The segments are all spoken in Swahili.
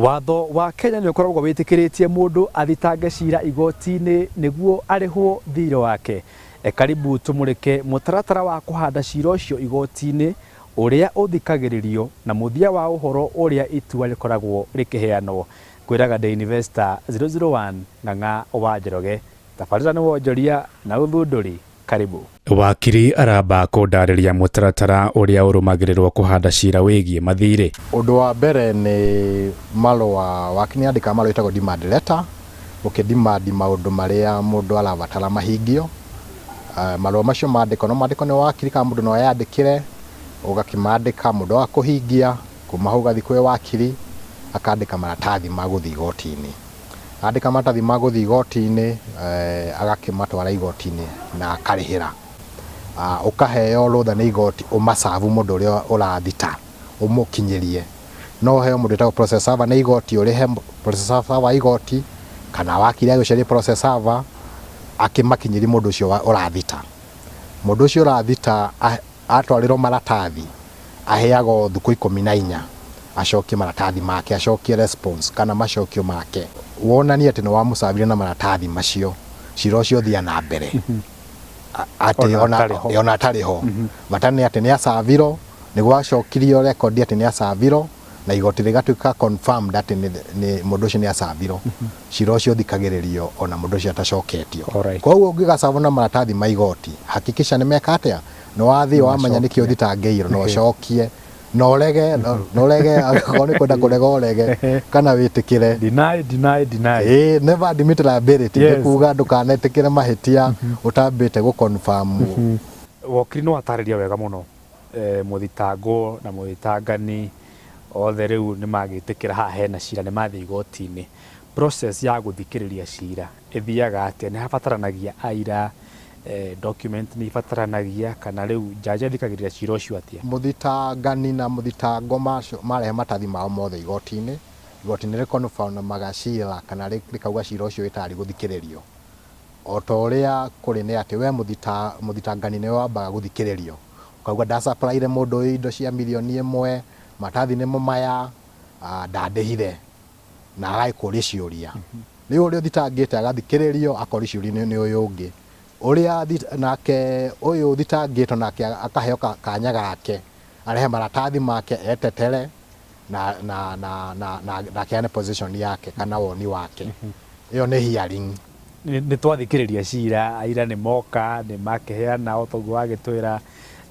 Watho wa Kenya nĩ ũkoragwo wĩtĩkĩrĩtie mũndũ athitange cira igoti-inĩ nĩguo arĩhwo thirĩ wake. Karibu tumũrĩke mũtaratara wa kũhanda cira ũcio igoti-inĩ ũrĩa ũthikagĩrĩrio na mũthia wa ũhoro ũrĩa itua rĩkoragwo rĩkĩheanwo. Kwĩraga The Investor 001 Ng'ang'a wa Njoroge. Tabarĩra nĩ wonjoria na ũthundũri. Karibu. Wakiri aramba kũndarĩria mũtaratara ũrĩa ũrũmagĩrĩrwo kũhanda cira wĩgiĩ mathirĩ. Ũndũ wa mbere nĩ marũa wakĩandĩka marũa ĩtagwo demand letter, ũkĩdemand maũndũ marĩa mũndũ arabatara mahingio. Marũa macio mandĩkwo no mandĩkwo nĩ wakiri kana mũndũ no yandĩkĩre, ũgakĩmandĩka mũndũ wa kũhingia, kuma hau gathi kwĩ wakiri akandĩka maratathi ma gũthiĩ igoti-inĩ. Andĩka maratathi ma gũthiĩ igoti-inĩ, agakĩmatwara igoti-inĩ na akarĩhĩra. Ũkaheo rũtha nĩ igoti ũmacabu mũndũ ũrĩa ũrathita ũmũkinyĩrie. No heo mũndũ ũtagwo process server nĩ igoti ũrĩhe process server wa igoti, kana wakiri agũcaria process server akĩmakinyĩrie mũndũ ũcio ũrathita. Mũndũ ũcio ũrathita atwarĩrwo maratathi aheagwo thikũ 14 acokie maratathi make, acokie response kana macokio make. Wonania atĩ nĩ wamũcabire na maratathi macio, cira ũcio thia na mbere. Atĩ ona atarĩ ho. Matani atĩ nĩ acabirwo, nĩguo acokirio record atĩ nĩ acabirwo na igoti rĩgatuĩka confirmed atĩ nĩ mũndũ ũcio nĩ acabirwo. Cira ũcio thikagĩrĩrio ona mũndũ ũcio atacoketio. Koguo ũngĩgacabwo na maratathi ma igoti, hakikisha nĩ meka atĩa? Nĩ wathiĩ wamenya nĩkĩ ũthitangĩirwo no ũcokie. No rege akorwo nĩ kwenda kũrega ũrege kana wĩtĩkĩre. Deny. Never admit liability. Kuga ndũkanetĩkĩre mahĩtia ũtambĩte gũconfirm. Wakiri no atarĩria wega mũno mũthitangwo na mũthitangani othe rĩu nĩ magĩtĩkĩra haha hena cira nĩ mathiĩ igoti-inĩ. Process ya gũthikĩrĩria cira ĩthiaga atĩa? Nĩ habataranagia aira, document nĩ ibataranagia kana rĩu jaji athikagĩrĩria cira ũcio atĩa? Mũthitangani na mũthitangwo marehe maratathi mao mothe igoti-inĩ. Igoti-inĩ rĩconfirm na magacira kana rĩkauga cira ũcio wĩtarĩ gũthikĩrĩrio. O ta ũrĩa kũrĩ nĩ atĩ we mũthitangani nĩ wambaga gũthikĩrĩrio. Ukauga ndacapraire mũndũ ũyũ indo cia mirioni 1, maratathi nĩ maya, ndandĩhire na agakũria ciũria. Rĩu ũrĩa ũthitangĩte agathikĩrĩrio akori ciũria nĩ ũyũ ũngĩ. Ũrĩa nake ũyũ thitangĩtwo nake akaheo kanya gake arehe maratathi make etetere na kĩane position yake kana woni wake. Iyo nĩ hearing. Nĩ twathikĩrĩria cira, aira nĩ moka nĩ makĩheana o toguo wagĩtwĩra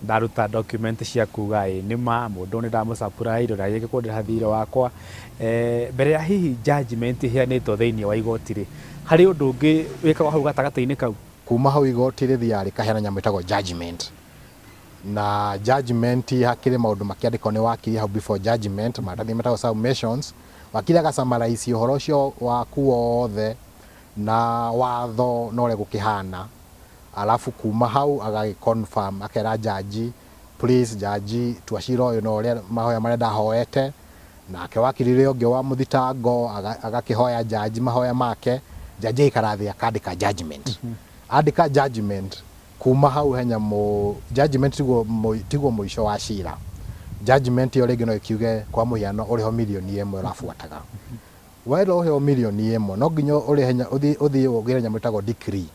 ndaruta document cia kuga nĩ ma mũndũ nĩ ndamũcapuraire na rĩngĩ kũndĩra thirĩ wakwa. Mbere ya hihi judgment ĩheanĩtwo thĩinĩ wa igoti rĩ, harĩ ũndũ ũngĩ wĩkagwo hau gatagatĩ-inĩ kau? Kuma hau igoti rĩthiaga rĩkaheana nyamũ ĩtagwo judgment. Na judgment hakĩrĩ maũndũ makĩandĩkwo nĩ wakiri hau before judgment, maratathi metagwo submissions. Wakiri agasummarize ũhoro ũcio waku wothe na watho na ũrĩa gũkĩhana. Alafu kuma hau agagĩconfirm akera jaji, please jaji twacira ũyũ na ũrĩa mahoya marĩa ndahoete. Nake wakiri ũrĩa ũngĩ wa mũthitango agakĩhoya jaji mahoya make. Jaji ikarathi akandĩka judgment. Andĩka judgment, kuma hau henya judgment tiguo mũico wa cira. Judgment yo rĩngĩ no ĩkiuge kwa mũhiano ũrĩho mirioni 1 ũrabuataga. Wero ũheo mirioni 1 no nginya ũthiĩ ũgĩre nyamũ ĩtagwo decree,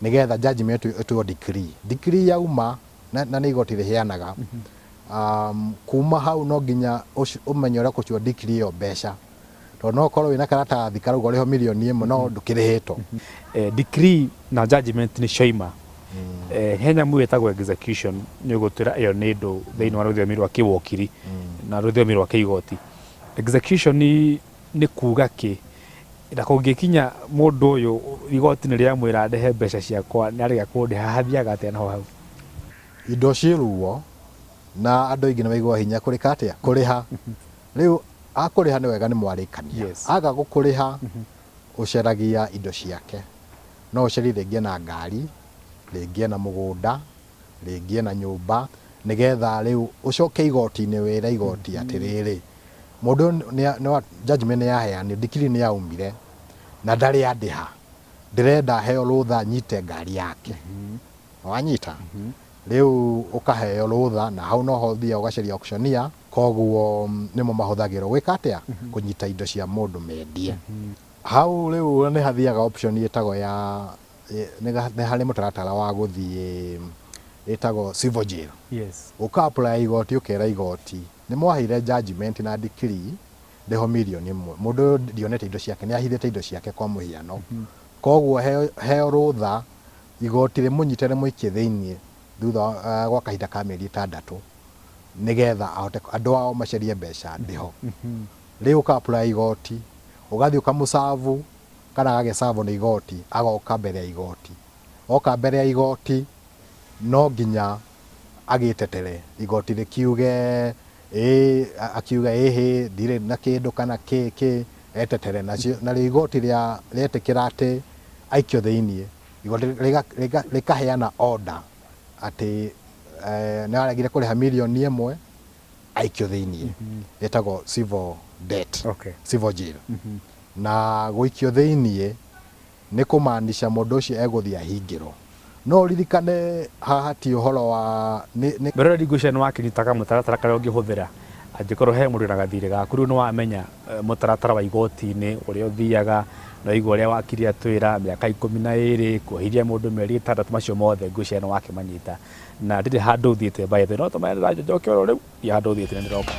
nĩgetha judgment ĩtuo decree. Decree yauma na nĩ igoti rĩheanaga. Kuma hau no nginya ũmenye ũrĩa kũcio decree yo mbeca. No korwo wĩna karatathi karauga ũrĩho mirioni 1 no ndũkĩrĩhĩtwo. Decree na judgment nĩ coima. He nyamũ ĩtagwo execution nĩ ũgũtwĩra ĩyo nĩ ndũ thĩinĩ wa rũthiomi rwa kĩwokiri na rũthiomi rwa kĩigoti. Execution nĩ kuga kĩ? Na kũngĩkinya mũndũ ũyũ igoti nĩ rĩamwĩra ndehe mbeca ciakwa nĩ arĩga kũndĩha, hathiaga atĩa naho hau? Indo ciruo na andũ aingĩ nĩ maigua hinya kũrĩka atĩa? Kũrĩha. Rĩu akũrĩha nĩ wega nĩ mwarĩkania. Aga gũkũrĩha ũceragia indo ciake. No ũcerie rĩngĩ na ngari, rĩngĩ na mũgũnda, rĩngĩ na nyũmba, nĩgetha rĩu ũcoke igoti-inĩ wĩra igoti atĩrĩrĩ. Mũndũ nĩ judgment nĩ yaheanire, decree nĩ yaumire na ndarĩ andĩha. Ndĩrenda heo rũtha nyite ngari yake. Wanyita? Rĩu ũkaheo rũtha na hau no ho thia ũgacaria auctioneer koguo nimo mahuthagirwo gwika atia kunyita indo cia mundu mendie. Hau riu ni hathiaga option yetagwo ya ni hari mutaratara wa guthie etagwo civil jail. Yes. Uka apply igoti ukera igoti ni mwaheire judgment na decree ndeho million imwe mundu ndionete indo ciake ni ahithite indo ciake kwa muhiano. Koguo heo rutha igoti rimunyite rimuikie thiini thutha gwa kahinda ka mieri 6 nigetha ahote andu ao macerie mbeca ndiho. Riu ka apply igoti ugathi ukamusavu kana agesavu ni igoti agoka mbere ya igoti. Oka mbere ya igoti no nginya agitetere igoti rikiuge akiuga ndire na kindu kana kiki etetere nacio na igoti ria retekira ati aikio thiini igoti rikaheana order ati ni aregire kuriha milioni imwe aikio thiini etagwo civil debt. Okay. Civil jail. Na guikio thiini ni kumaanisha mundu ucio eguthia hingiro. No ririkane haha ti uhoro wa mbere negotiation wakinyitaga mutaratara karia ungihuthira angikorwo he mundu na gathire gaku riu ni wamenya mutaratara wa igoti-ini uria uthiaga no igua uria wakiri atwira miaka 12 kuhiria mundu mieri 6 macio mothe negotiation wakimanyita na ndiri handu uthiite by the no to maenda njoke riu ya handu uthiite ni ndiroka.